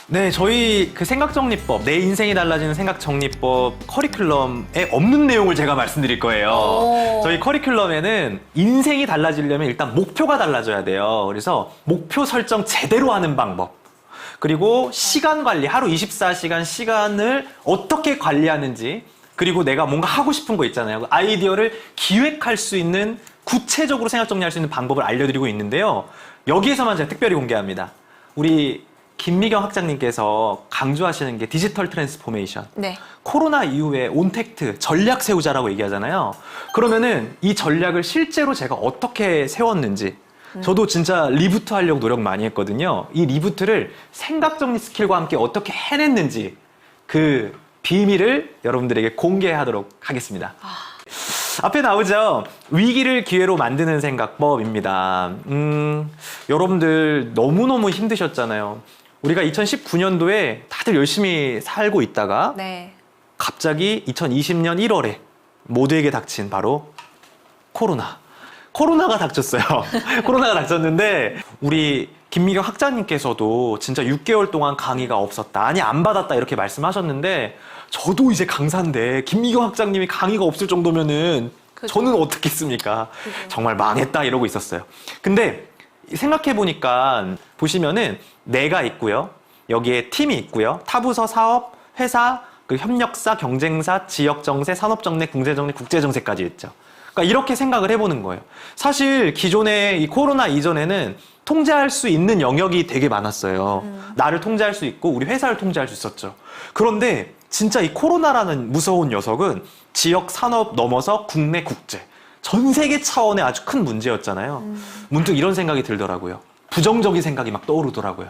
네, 저희 그 생각정리법, 내 인생이 달라지는 생각정리법 커리큘럼에 없는 내용을 제가 말씀드릴 거예요. 저희 커리큘럼에는 인생이 달라지려면 일단 목표가 달라져야 돼요. 그래서 목표 설정 제대로 하는 방법. 그리고 시간 관리, 하루 24시간 시간을 어떻게 관리하는지, 그리고 내가 뭔가 하고 싶은 거 있잖아요. 아이디어를 기획할 수 있는, 구체적으로 생각 정리할 수 있는 방법을 알려드리고 있는데요. 여기에서만 제가 특별히 공개합니다. 우리 김미경 학장님께서 강조하시는 게 디지털 트랜스포메이션. 네. 코로나 이후에 온택트, 전략 세우자라고 얘기하잖아요. 그러면은 이 전략을 실제로 제가 어떻게 세웠는지, 저도 진짜 리부트 하려고 노력 많이 했거든요. 이 리부트를 생각 정리 스킬과 함께 어떻게 해냈는지 그 비밀을 여러분들에게 공개하도록 하겠습니다. 앞에 나오죠. 위기를 기회로 만드는 생각법입니다. 여러분들 너무너무 힘드셨잖아요. 우리가 2019년도에 다들 열심히 살고 있다가 네. 갑자기 2020년 1월에 모두에게 닥친 바로 코로나가 닥쳤어요. 코로나가 닥쳤는데 우리 김미경 학장님께서도 진짜 6개월 동안 강의가 없었다. 아니 안 받았다 이렇게 말씀하셨는데 저도 이제 강사인데 김미경 학장님이 강의가 없을 정도면은 그죠. 저는 어떻겠습니까? 그죠. 정말 망했다 이러고 있었어요. 근데 생각해 보니까 보시면은 내가 있고요. 여기에 팀이 있고요. 타부서, 사업, 회사, 그 협력사, 경쟁사, 지역정세, 산업정세, 국제정세, 국제정세까지 있죠. 그러니까 이렇게 생각을 해보는 거예요. 사실 기존에 이 코로나 이전에는 통제할 수 있는 영역이 되게 많았어요. 나를 통제할 수 있고 우리 회사를 통제할 수 있었죠. 그런데 진짜 이 코로나라는 무서운 녀석은 지역 산업 넘어서 국내 국제 전 세계 차원의 아주 큰 문제였잖아요. 문득 이런 생각이 들더라고요. 부정적인 생각이 막 떠오르더라고요.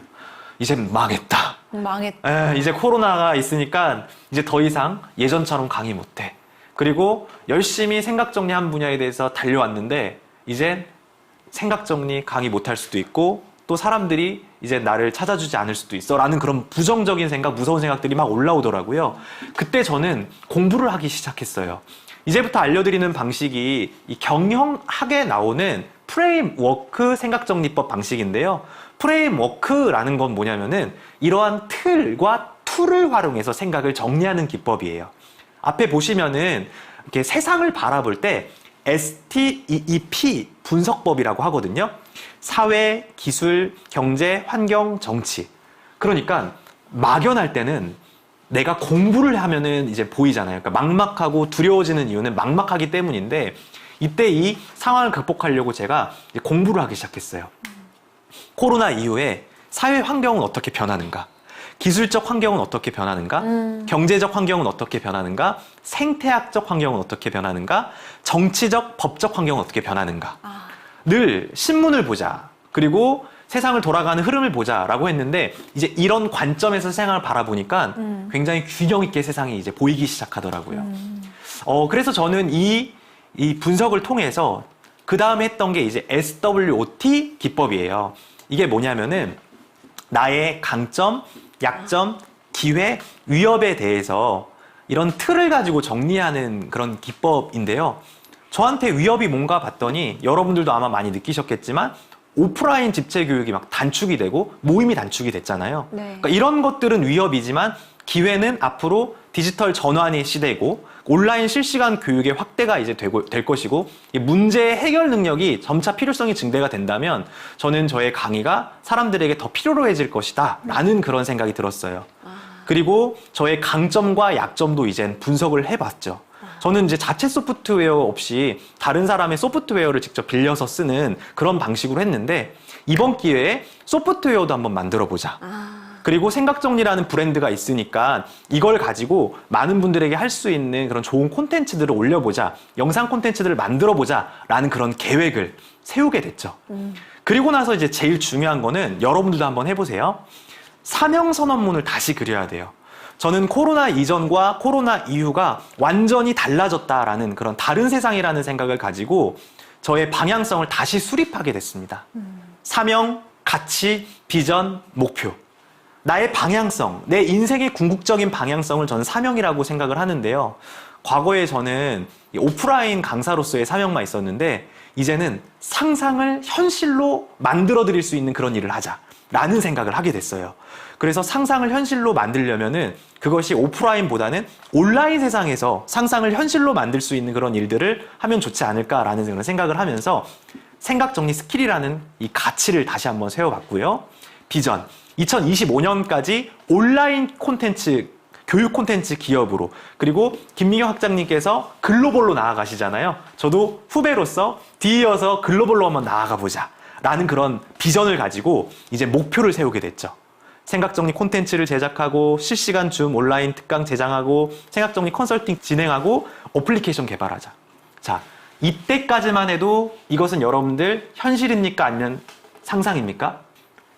이제 망했다. 망했다. 이제 코로나가 있으니까 이제 더 이상 예전처럼 강의 못해. 그리고 열심히 생각 정리한 분야에 대해서 달려왔는데 이제 생각 정리 강의 못할 수도 있고 또 사람들이 이제 나를 찾아주지 않을 수도 있어 라는 그런 부정적인 생각, 무서운 생각들이 막 올라오더라고요. 그때 저는 공부를 하기 시작했어요. 이제부터 알려드리는 방식이 이 경영학에 나오는 프레임워크 생각정리법 방식인데요. 프레임워크라는 건 뭐냐면은 이러한 틀과 툴을 활용해서 생각을 정리하는 기법이에요. 앞에 보시면은 이렇게 세상을 바라볼 때 STEEP 분석법이라고 하거든요. 사회, 기술, 경제, 환경, 정치. 그러니까 막연할 때는 내가 공부를 하면은 이제 보이잖아요. 그러니까 막막하고 두려워지는 이유는 막막하기 때문인데 이때 이 상황을 극복하려고 제가 공부를 하기 시작했어요. 코로나 이후에 사회 환경은 어떻게 변하는가? 기술적 환경은 어떻게 변하는가? 경제적 환경은 어떻게 변하는가? 생태학적 환경은 어떻게 변하는가? 정치적, 법적 환경은 어떻게 변하는가? 늘 신문을 보자. 그리고 세상을 돌아가는 흐름을 보자라고 했는데 이제 이런 관점에서 세상을 바라보니까 굉장히 균형 있게 세상이 이제 보이기 시작하더라고요. 그래서 저는 이 분석을 통해서 그 다음에 했던 게 이제 SWOT 기법이에요. 이게 뭐냐면은 나의 강점, 약점, 기회, 위협에 대해서 이런 틀을 가지고 정리하는 그런 기법인데요. 저한테 위협이 뭔가 봤더니 여러분들도 아마 많이 느끼셨겠지만 오프라인 집체 교육이 막 단축이 되고 모임이 단축이 됐잖아요. 네. 그러니까 이런 것들은 위협이지만 기회는 앞으로 디지털 전환의 시대고 온라인 실시간 교육의 확대가 이제 될 것이고 이 문제 해결 능력이 점차 필요성이 증대가 된다면 저는 저의 강의가 사람들에게 더 필요로해질 것이다 라는 그런 생각이 들었어요. 그리고 저의 강점과 약점도 이젠 분석을 해봤죠. 저는 이제 자체 소프트웨어 없이 다른 사람의 소프트웨어를 직접 빌려서 쓰는 그런 방식으로 했는데 이번 기회에 소프트웨어도 한번 만들어보자. 그리고 생각정리라는 브랜드가 있으니까 이걸 가지고 많은 분들에게 할 수 있는 그런 좋은 콘텐츠들을 올려보자. 영상 콘텐츠들을 만들어보자. 라는 그런 계획을 세우게 됐죠. 그리고 나서 이제 제일 중요한 거는 여러분들도 한번 해보세요. 사명선언문을 다시 그려야 돼요. 저는 코로나 이전과 코로나 이후가 완전히 달라졌다라는 그런 다른 세상이라는 생각을 가지고 저의 방향성을 다시 수립하게 됐습니다. 사명, 가치, 비전, 목표. 나의 방향성, 내 인생의 궁극적인 방향성을 저는 사명이라고 생각을 하는데요. 과거에 저는 오프라인 강사로서의 사명만 있었는데 이제는 상상을 현실로 만들어 드릴 수 있는 그런 일을 하자. 라는 생각을 하게 됐어요. 그래서 상상을 현실로 만들려면은 그것이 오프라인보다는 온라인 세상에서 상상을 현실로 만들 수 있는 그런 일들을 하면 좋지 않을까라는 그런 생각을 하면서 생각정리 스킬이라는 이 가치를 다시 한번 세워봤고요. 비전, 2025년까지 온라인 콘텐츠, 교육 콘텐츠 기업으로, 그리고 김민경 학장님께서 글로벌로 나아가시잖아요. 저도 후배로서 뒤이어서 글로벌로 한번 나아가보자 라는 그런 비전을 가지고 이제 목표를 세우게 됐죠. 생각정리 콘텐츠를 제작하고 실시간 줌 온라인 특강 제작하고 생각정리 컨설팅 진행하고 어플리케이션 개발하자. 자, 이때까지만 해도 이것은 여러분들 현실입니까? 아니면 상상입니까?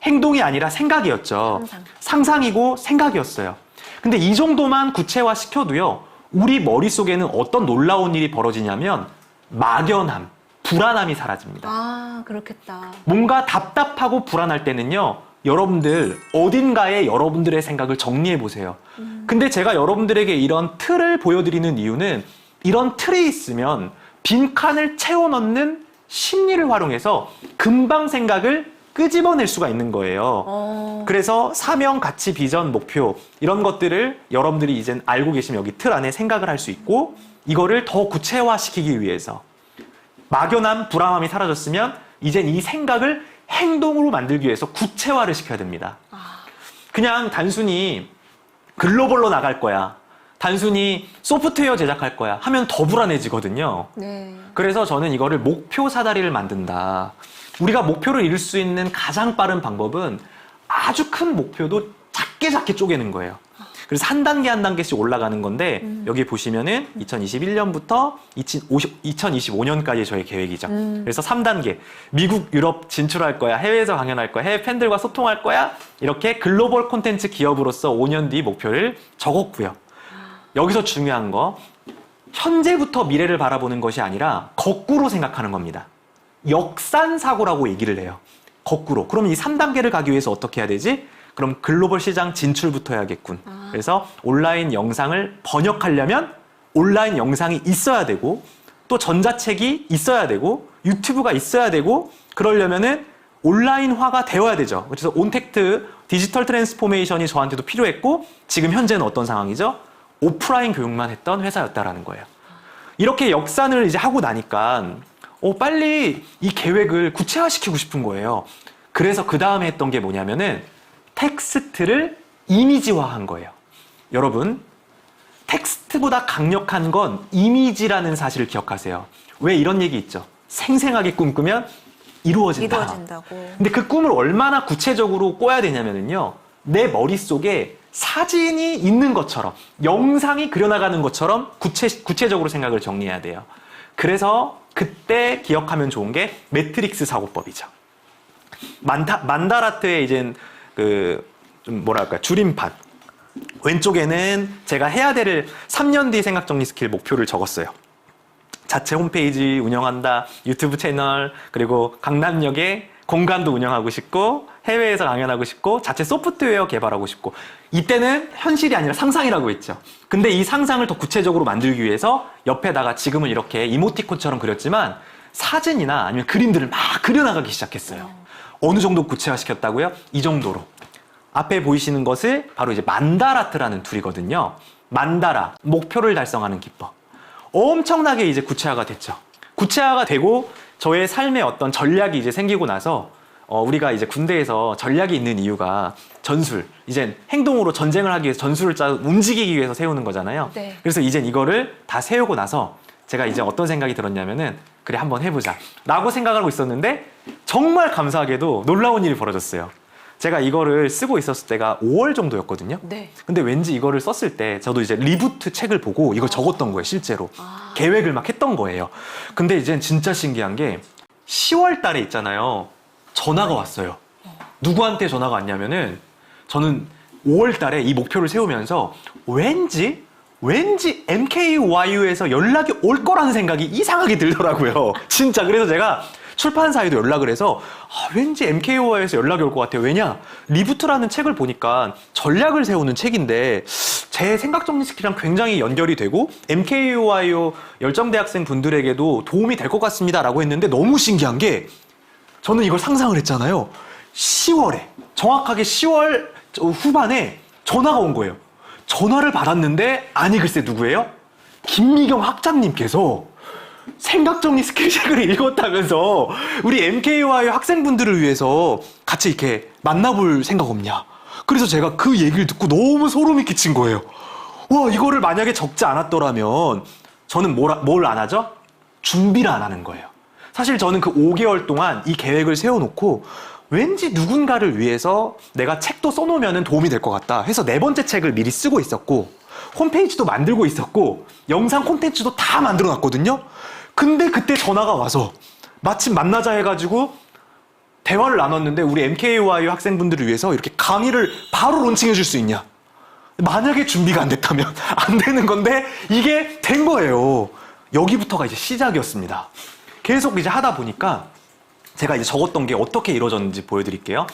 행동이 아니라 생각이었죠. 상상이고 생각이었어요. 근데 이 정도만 구체화 시켜도요, 우리 머릿속에는 어떤 놀라운 일이 벌어지냐면 막연함, 불안함이 사라집니다. 아, 그렇겠다. 뭔가 답답하고 불안할 때는요, 여러분들 어딘가에 여러분들의 생각을 정리해 보세요. 근데 제가 여러분들에게 이런 틀을 보여드리는 이유는 이런 틀이 있으면 빈칸을 채워 넣는 심리를 활용해서 금방 생각을 끄집어낼 수가 있는 거예요. 그래서 사명, 가치, 비전, 목표 이런 것들을 여러분들이 이젠 알고 계시면 여기 틀 안에 생각을 할 수 있고, 이거를 더 구체화시키기 위해서 막연함, 불안함이 사라졌으면 이젠 이 생각을 행동으로 만들기 위해서 구체화를 시켜야 됩니다. 그냥 단순히 글로벌로 나갈 거야, 단순히 소프트웨어 제작할 거야 하면 더 불안해지거든요. 네. 그래서 저는 이거를 목표 사다리를 만든다. 우리가 목표를 이룰 수 있는 가장 빠른 방법은 아주 큰 목표도 작게 쪼개는 거예요. 그래서 한 단계 한 단계씩 올라가는 건데 여기 보시면은 2021년부터 2025년까지 저의 계획이죠. 그래서 3단계. 미국, 유럽 진출할 거야. 해외에서 강연할 거야. 해외 팬들과 소통할 거야. 이렇게 글로벌 콘텐츠 기업으로서 5년 뒤 목표를 적었고요. 여기서 중요한 거, 현재부터 미래를 바라보는 것이 아니라 거꾸로 생각하는 겁니다. 역산사고라고 얘기를 해요. 거꾸로. 그럼 이 3단계를 가기 위해서 어떻게 해야 되지? 그럼 글로벌 시장 진출부터 해야겠군. 그래서 온라인 영상을 번역하려면 온라인 영상이 있어야 되고, 또 전자책이 있어야 되고, 유튜브가 있어야 되고, 그러려면은 온라인화가 되어야 되죠. 그래서 온택트 디지털 트랜스포메이션이 저한테도 필요했고, 지금 현재는 어떤 상황이죠? 오프라인 교육만 했던 회사였다라는 거예요. 이렇게 역산을 이제 하고 나니까 빨리 이 계획을 구체화시키고 싶은 거예요. 그래서 그 다음에 했던 게 뭐냐면은 텍스트를 이미지화한 거예요. 여러분, 텍스트보다 강력한 건 이미지라는 사실을 기억하세요. 왜 이런 얘기 있죠? 생생하게 꿈꾸면 이루어진다고. 근데 그 꿈을 얼마나 구체적으로 꿔야 되냐면요, 내 머릿속에 사진이 있는 것처럼, 영상이 그려나가는 것처럼 구체적으로 생각을 정리해야 돼요. 그래서 그때 기억하면 좋은 게 매트릭스 사고법이죠. 만다라트의 이제 좀 뭐랄까, 줄임판. 왼쪽에는 제가 해야 될 3년 뒤 생각정리 스킬 목표를 적었어요. 자체 홈페이지 운영한다, 유튜브 채널, 그리고 강남역에 공간도 운영하고 싶고, 해외에서 강연하고 싶고, 자체 소프트웨어 개발하고 싶고. 이때는 현실이 아니라 상상이라고 했죠. 근데 이 상상을 더 구체적으로 만들기 위해서 옆에다가 지금은 이렇게 이모티콘처럼 그렸지만 사진이나 아니면 그림들을 막 그려나가기 시작했어요. 어느 정도 구체화시켰다고요? 이 정도로. 앞에 보이시는 것을 바로 이제 만다라트라는 툴이거든요. 만다라, 목표를 달성하는 기법. 엄청나게 이제 구체화가 됐죠. 구체화가 되고 저의 삶에 어떤 전략이 이제 생기고 나서 우리가 이제 군대에서 전략이 있는 이유가 전술, 이젠 행동으로 전쟁을 하기 위해서 전술을 짜 움직이기 위해서 세우는 거잖아요. 네. 그래서 이젠 이거를 다 세우고 나서 제가 이제 어떤 생각이 들었냐면은, 그래, 한번 해보자 라고 생각하고 있었는데 정말 감사하게도 놀라운 일이 벌어졌어요. 제가 이거를 쓰고 있었을 때가 5월 정도였거든요. 네. 근데 왠지 이거를 썼을 때 저도 이제 리부트 책을 보고 이걸 적었던 거예요, 실제로. 계획을 막 했던 거예요. 근데 이젠 진짜 신기한 게 10월 달에 있잖아요. 전화가 왔어요. 누구한테 전화가 왔냐면은, 저는 5월 달에 이 목표를 세우면서 왠지 MKYU에서 연락이 올 거라는 생각이 이상하게 들더라고요. 진짜. 그래서 제가 출판사에도 연락을 해서 왠지 MKYU에서 연락이 올 것 같아요. 왜냐? 리부트라는 책을 보니까 전략을 세우는 책인데 제 생각정리 스킬이랑 굉장히 연결이 되고 MKYU 열정대학생 분들에게도 도움이 될 것 같습니다 라고 했는데, 너무 신기한 게 저는 이걸 상상을 했잖아요. 10월에 정확하게 10월 후반에 전화가 온 거예요. 전화를 받았는데 아니 글쎄 누구예요? 김미경 학장님께서 생각정리 스킬책을 읽었다면서 우리 MKY 학생분들을 위해서 같이 이렇게 만나볼 생각 없냐. 그래서 제가 그 얘기를 듣고 너무 소름이 끼친 거예요. 와, 이거를 만약에 적지 않았더라면 저는 뭘 안 하죠? 준비를 안 하는 거예요. 사실 저는 그 5개월 동안 이 계획을 세워놓고 왠지 누군가를 위해서 내가 책도 써놓으면 도움이 될 것 같다 해서 4번째 책을 미리 쓰고 있었고 홈페이지도 만들고 있었고 영상 콘텐츠도 다 만들어놨거든요. 근데 그때 전화가 와서 마침 만나자 해가지고 대화를 나눴는데 우리 MKY 학생분들을 위해서 이렇게 강의를 바로 론칭해 줄 수 있냐. 만약에 준비가 안 됐다면 안 되는 건데 이게 된 거예요. 여기부터가 이제 시작이었습니다. 계속 이제 하다 보니까 제가 이제 적었던 게 어떻게 이루어졌는지 보여드릴게요.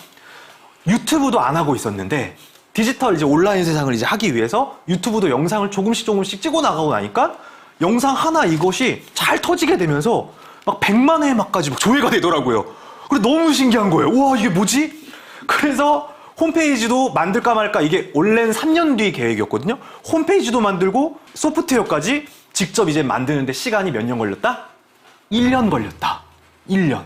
유튜브도 안 하고 있었는데 디지털 이제 온라인 세상을 이제 하기 위해서 유튜브도 영상을 조금씩 찍어 나가고 나니까 영상 하나 이것이 잘 터지게 되면서 막 100만 회 막까지 막 조회가 되더라고요. 그래 너무 신기한 거예요. 와, 이게 뭐지? 그래서 홈페이지도 만들까 말까 이게 원래는 3년 뒤 계획이었거든요. 홈페이지도 만들고 소프트웨어까지 직접 이제 만드는데 시간이 몇 년 걸렸다? 1년 걸렸다. 1년.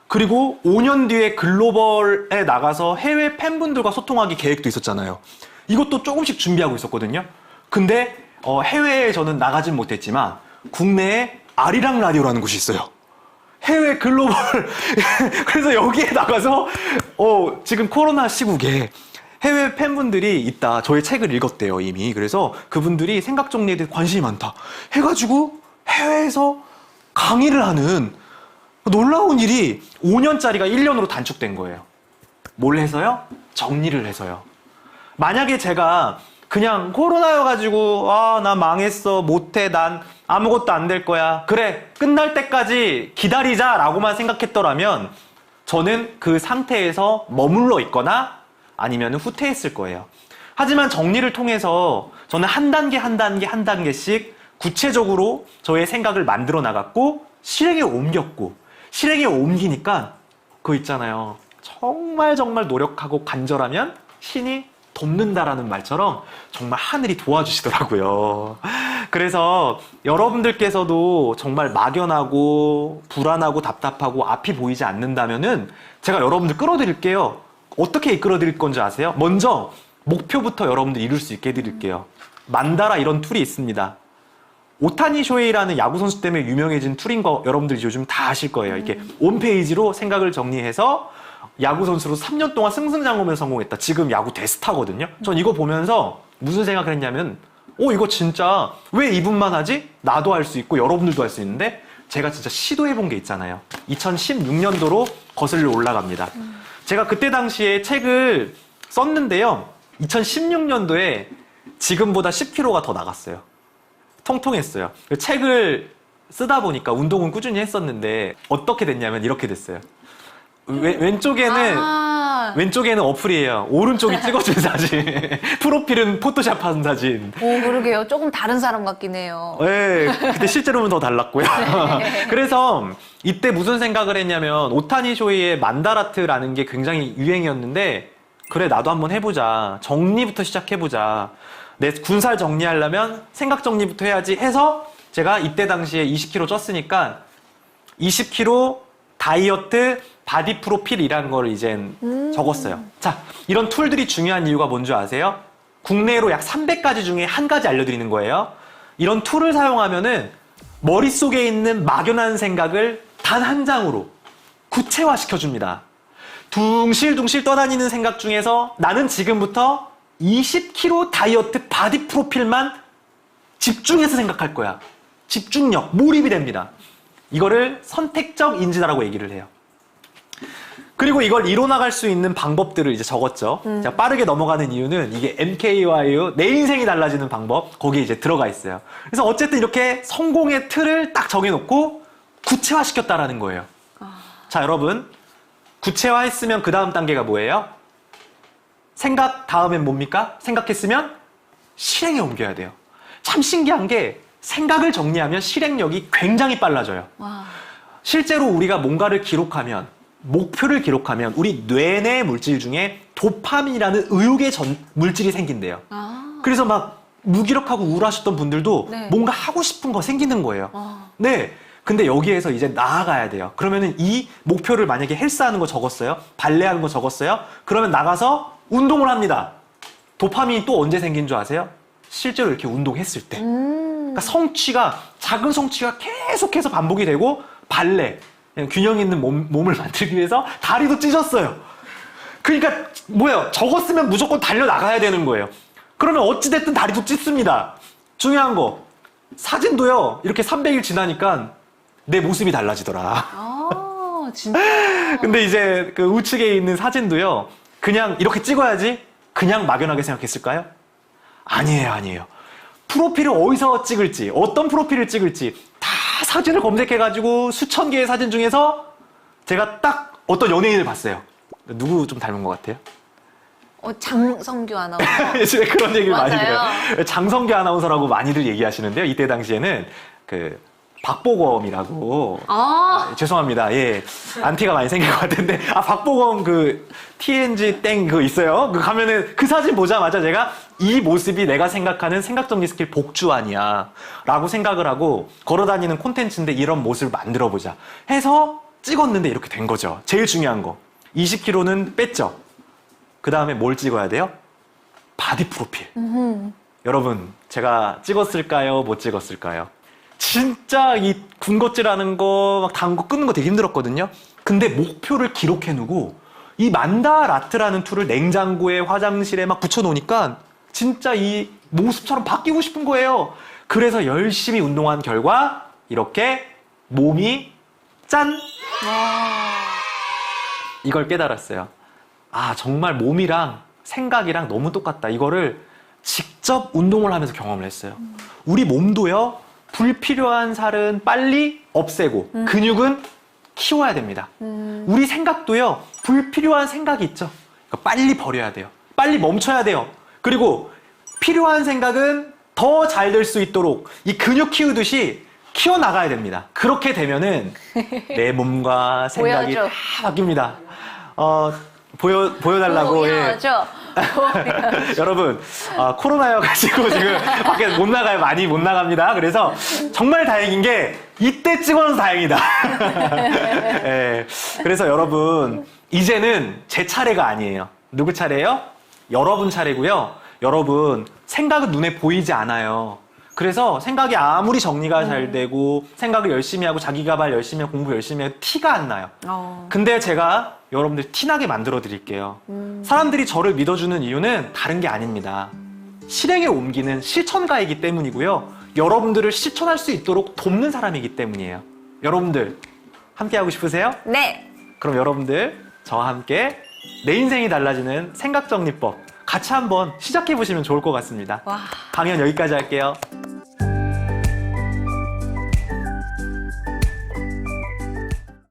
그리고 5년 뒤에 글로벌에 나가서 해외 팬분들과 소통하기 계획도 있었잖아요. 이것도 조금씩 준비하고 있었거든요. 근데 해외에 저는 나가진 못했지만 국내에 아리랑 라디오라는 곳이 있어요. 해외 글로벌 그래서 여기에 나가서 지금 코로나 시국에 해외 팬분들이 있다. 저의 책을 읽었대요 이미. 그래서 그분들이 생각 정리에 대해 관심이 많다 해가지고 해외에서 강의를 하는 놀라운 일이 5년짜리가 1년으로 단축된 거예요. 뭘 해서요? 정리를 해서요. 만약에 제가 그냥 코로나여가지고 나 망했어 못해 난 아무것도 안 될 거야 그래 끝날 때까지 기다리자 라고만 생각했더라면 저는 그 상태에서 머물러 있거나 아니면 후퇴했을 거예요. 하지만 정리를 통해서 저는 한 단계씩 구체적으로 저의 생각을 만들어 나갔고 실행에 옮겼고 실행에 옮기니까 그거 있잖아요. 정말 노력하고 간절하면 신이 돕는다라는 말처럼 정말 하늘이 도와주시더라고요. 그래서 여러분들께서도 정말 막연하고 불안하고 답답하고 앞이 보이지 않는다면은 제가 여러분들 끌어드릴게요. 어떻게 이끌어드릴 건지 아세요? 먼저 목표부터 여러분들 이룰 수 있게 해드릴게요. 만다라 이런 툴이 있습니다. 오타니 쇼헤이라는 야구 선수 때문에 유명해진 툴인 거 여러분들이 요즘 다 아실 거예요. 이렇게 홈페이지로 생각을 정리해서 야구 선수로 3년 동안 승승장구하면서 성공했다. 지금 야구 대스타거든요. 전 이거 보면서 무슨 생각을 했냐면 이거 진짜 왜 이분만 하지? 나도 할 수 있고 여러분들도 할 수 있는데 제가 진짜 시도해본 게 있잖아요. 2016년도로 거슬러 올라갑니다. 제가 그때 당시에 책을 썼는데요. 2016년도에 지금보다 10kg가 더 나갔어요. 통통했어요. 책을 쓰다 보니까 운동은 꾸준히 했었는데 어떻게 됐냐면 이렇게 됐어요. 왼쪽에는 어플이에요. 오른쪽이 찍어준 사진. 프로필은 포토샵한 사진. 그러게요. 조금 다른 사람 같긴 해요. 네, 그때 실제로는 더 달랐고요. 그래서 이때 무슨 생각을 했냐면 오타니 쇼헤이의 만다라트라는 게 굉장히 유행이었는데 그래 나도 한번 해보자. 정리부터 시작해보자. 내 군살 정리하려면 생각 정리부터 해야지 해서 제가 이때 당시에 20kg 쪘으니까 20kg 다이어트 바디 프로필이라는 걸 이젠 적었어요. 자, 이런 툴들이 중요한 이유가 뭔지 아세요? 국내로 약 300가지 중에 한 가지 알려드리는 거예요. 이런 툴을 사용하면은 머릿속에 있는 막연한 생각을 단 한 장으로 구체화시켜줍니다. 둥실둥실 떠다니는 생각 중에서 나는 지금부터 20kg 다이어트 바디 프로필만 집중해서 생각할 거야. 집중력, 몰입이 됩니다. 이거를 선택적 인지다라고 얘기를 해요. 그리고 이걸 이뤄나갈 수 있는 방법들을 이제 적었죠. 제가 빠르게 넘어가는 이유는 이게 MKY의 내 인생이 달라지는 방법, 거기에 이제 들어가 있어요. 그래서 어쨌든 이렇게 성공의 틀을 딱 정해놓고 구체화시켰다라는 거예요. 자, 여러분. 구체화했으면 그 다음 단계가 뭐예요? 생각 다음엔 뭡니까? 생각했으면 실행에 옮겨야 돼요. 참 신기한 게 생각을 정리하면 실행력이 굉장히 빨라져요. 와. 실제로 우리가 뭔가를 기록하면 목표를 기록하면 우리 뇌내 물질 중에 도파민이라는 의욕의 물질이 생긴대요. 아. 그래서 막 무기력하고 우울하셨던 분들도 네. 뭔가 하고 싶은 거 생기는 거예요. 아. 네. 근데 여기에서 이제 나아가야 돼요. 그러면은 이 목표를 만약에 헬스하는 거 적었어요. 발레하는 거 적었어요. 그러면 나가서 운동을 합니다. 도파민이 또 언제 생긴 줄 아세요? 실제로 이렇게 운동했을 때. 그러니까 성취가, 작은 성취가 계속해서 반복이 되고 발레, 그냥 균형 있는 몸을 만들기 위해서 다리도 찢었어요. 그러니까 뭐예요? 적었으면 무조건 달려나가야 되는 거예요. 그러면 어찌됐든 다리도 찢습니다. 중요한 거, 사진도요. 이렇게 300일 지나니까 내 모습이 달라지더라. 아, 진짜. 근데 이제 그 우측에 있는 사진도요. 그냥 이렇게 찍어야지 그냥 막연하게 생각했을까요? 아니에요, 아니에요. 프로필을 어디서 찍을지, 어떤 프로필을 찍을지 다 사진을 검색해가지고 수천 개의 사진 중에서 제가 딱 어떤 연예인을 봤어요. 누구 좀 닮은 것 같아요? 장성규 아나운서. 이제 그런 얘기를 많이 맞아요. 해요. 장성규 아나운서라고 많이들 얘기하시는데요. 이때 당시에는 그 박보검이라고. 아, 죄송합니다. 예. 안티가 많이 생긴 것 같은데. 아, 박보검 그 TNG 땡 그거 있어요. 그 가면은 그 사진 보자마자 제가 이 모습이 내가 생각하는 생각정리 스킬 복주 아니야. 라고 생각을 하고 걸어다니는 콘텐츠인데 이런 모습을 만들어 보자. 해서 찍었는데 이렇게 된 거죠. 제일 중요한 거. 20kg는 뺐죠. 그 다음에 뭘 찍어야 돼요? 바디 프로필. 여러분, 제가 찍었을까요? 못 찍었을까요? 진짜 이 군것질하는 거, 막 당구 끊는 거 되게 힘들었거든요. 근데 목표를 기록해 놓고 이 만다라트라는 툴을 냉장고에 화장실에 막 붙여놓으니까 진짜 이 모습처럼 바뀌고 싶은 거예요. 그래서 열심히 운동한 결과 이렇게 몸이 짠! 이걸 깨달았어요. 아, 정말 몸이랑 생각이랑 너무 똑같다. 이거를 직접 운동을 하면서 경험을 했어요. 우리 몸도요, 불필요한 살은 빨리 없애고 근육은 키워야 됩니다. 우리 생각도요, 불필요한 생각이 있죠. 그러니까 빨리 버려야 돼요. 빨리 멈춰야 돼요. 그리고 필요한 생각은 더 잘 될 수 있도록 이 근육 키우듯이 키워나가야 됩니다. 그렇게 되면은 내 몸과 생각이 보여줘. 다 바뀝니다. 보여달라고. 예. 보여줘. 여러분, 코로나여가지고 지금 밖에 못 나가요. 많이 못 나갑니다. 그래서 정말 다행인 게 이때 찍어서 다행이다. 예. 그래서 여러분, 이제는 제 차례가 아니에요. 누구 차례예요? 여러분 차례고요. 여러분, 생각은 눈에 보이지 않아요. 그래서 생각이 아무리 정리가 잘 되고 생각을 열심히 하고 자기 개발 열심히 하고 공부 열심히 해도 티가 안 나요. 근데 제가 여러분들 티나게 만들어 드릴게요. 사람들이 저를 믿어주는 이유는 다른 게 아닙니다. 실행에 옮기는 실천가이기 때문이고요. 여러분들을 실천할 수 있도록 돕는 사람이기 때문이에요. 여러분들 함께 하고 싶으세요? 네. 그럼 여러분들 저와 함께 내 인생이 달라지는 생각정리법 같이 한번 시작해 보시면 좋을 것 같습니다. 와. 강연 여기까지 할게요.